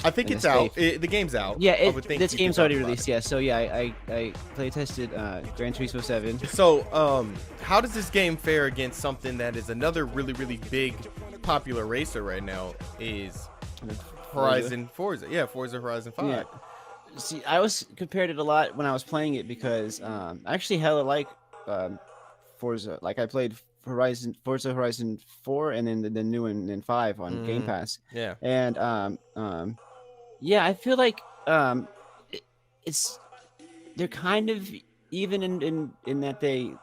I think it's out. The game's out. Yeah, this game's already released. Yeah, so yeah, I play tested Gran Turismo 7. So, how does this game fare against something that is another really big popular racer right now? Is Forza? Yeah, Forza Horizon 5. Yeah. See, I was compared it a lot when I was playing it because I actually hella like Forza. Like I played Forza Horizon 4 and then the new one in 5 on Game Pass. Yeah. And yeah, I feel like they're kind of even in that they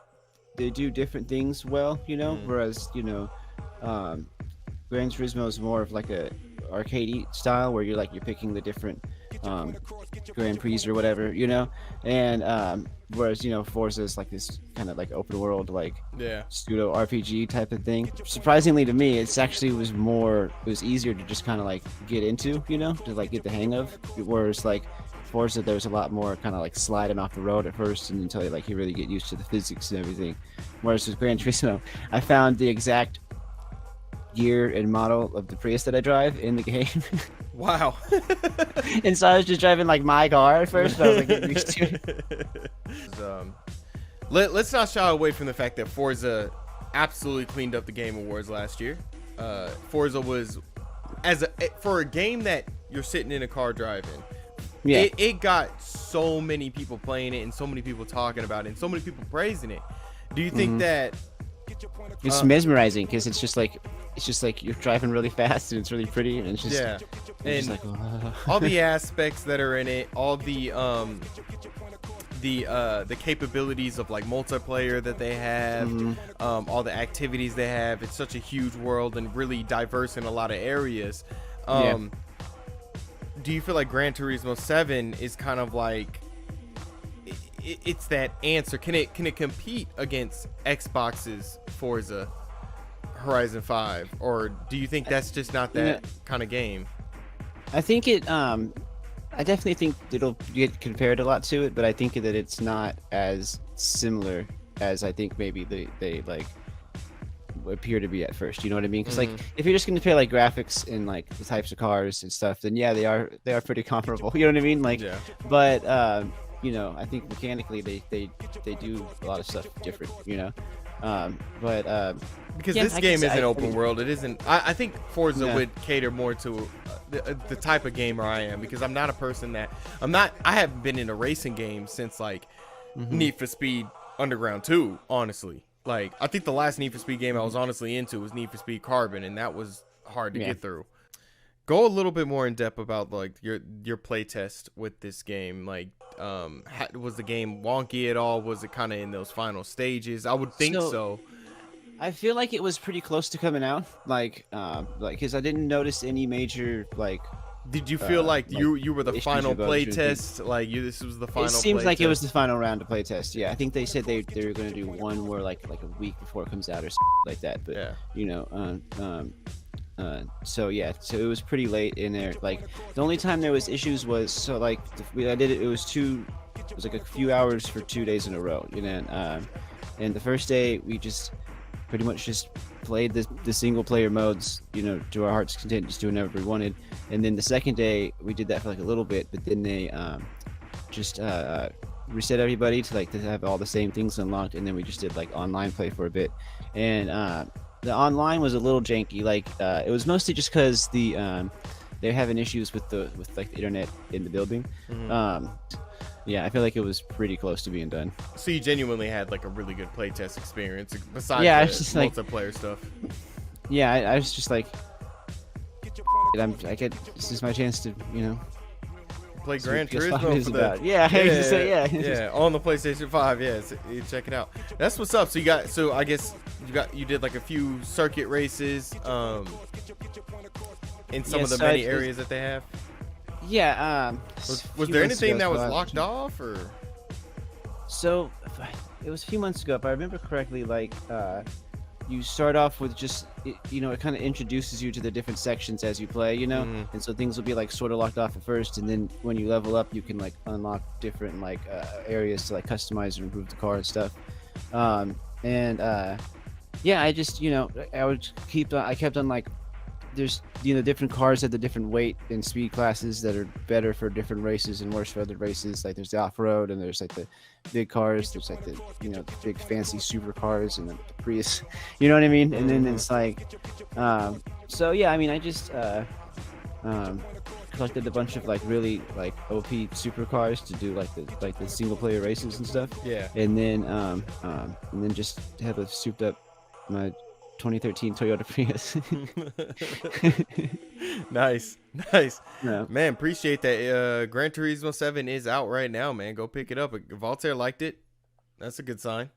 do different things well, you know. Whereas Gran Turismo is more of like a arcadey style where you're picking the different Grand Prix or whatever, you know. And whereas Forza is like this kind of like open world pseudo RPG type of thing. Surprisingly to me, it was easier to just kind of like get into, to like get the hang of. Whereas like Forza, there's a lot more kind of like sliding off the road at first and until you really get used to the physics and everything. Whereas with Gran Turismo, I found the exact year and model of the Prius that I drive in the game. Wow. And so I was just driving like my car at first, but I was like getting used to it. Let's not shy away from the fact that Forza absolutely cleaned up the Game Awards last year. Forza was for a game that you're sitting in a car driving. Yeah. It got so many people playing it and so many people talking about it and so many people praising it. Do you think that it's mesmerizing because it's just like you're driving really fast and it's really pretty and it's just and just like, all the aspects that are in it, all the capabilities of like multiplayer that they have, all the activities they have. It's such a huge world and really diverse in a lot of areas. Do you feel like Gran Turismo 7 is kind of like it's that answer? Can it compete against Xbox's Forza Horizon 5, or do you think that's just not that kind of game? I think it I definitely think it'll get compared a lot to it, but I think that it's not as similar as I think maybe they like appear to be at first. You know what I mean? Because like if you're just going to compare like graphics and like the types of cars and stuff, then yeah, they are pretty comparable. You know what I mean? Like, but I think mechanically they do a lot of stuff different. Because this game isn't open world. It isn't. I think Forza would cater more to the type of gamer I am, because I'm not a person that I haven't been in a racing game since like Need for Speed Underground 2, honestly. Like, I think the last Need for Speed game I was honestly into was Need for Speed Carbon, and that was hard to get through. Go a little bit more in depth about like your play test with this game. Like, was the game wonky at all? Was it kind of in those final stages? I would think so. I feel like it was pretty close to coming out. Like, because I didn't notice any major like. Did you feel like you were the final play test? Like this was the final. It seems like it was the final round of play test. Yeah, I think they said they were going to do one more like a week before it comes out or something like that. But so it was pretty late in there. Like the only time there was issues was I did it. It was like a few hours for 2 days in a row. And the first day we just pretty much just played the single player modes, to our heart's content, just doing whatever we wanted. And then the second day we did that for like a little bit, but then they just reset everybody to have all the same things unlocked, and then we just did like online play for a bit. And the online was a little janky. Like it was mostly just because they're having issues with the internet in the building. Yeah, I feel like it was pretty close to being done. So you genuinely had like a really good playtest experience besides the multiplayer stuff. Yeah, I was just like, this is my chance to play Gran Turismo for the on the PlayStation 5. Yeah, so you check it out. That's what's up. So I guess you did like a few circuit races in some of the many areas that they have. Yeah. Was there anything that was locked off, or? So it was a few months ago, if I remember correctly. Like you start off with just it kind of introduces you to the different sections as you play, and so things will be like sort of locked off at first, and then when you level up, you can like unlock different like areas to like customize and improve the car and stuff. yeah, I just, I would I kept on like, there's, different cars at the different weight and speed classes that are better for different races and worse for other races. Like there's the off-road, and there's like the big cars, there's like the, the big fancy supercars and the Prius, you know what I mean? And then it's like, so yeah, I mean, I just, collected a bunch of like really like OP supercars to do like the single player races and stuff. Yeah. And then just have a souped up my 2013 Toyota Prius. Nice. Yeah. Man, appreciate that. Gran Turismo 7 is out right now, man. Go pick it up. If Voltaire liked it, that's a good sign.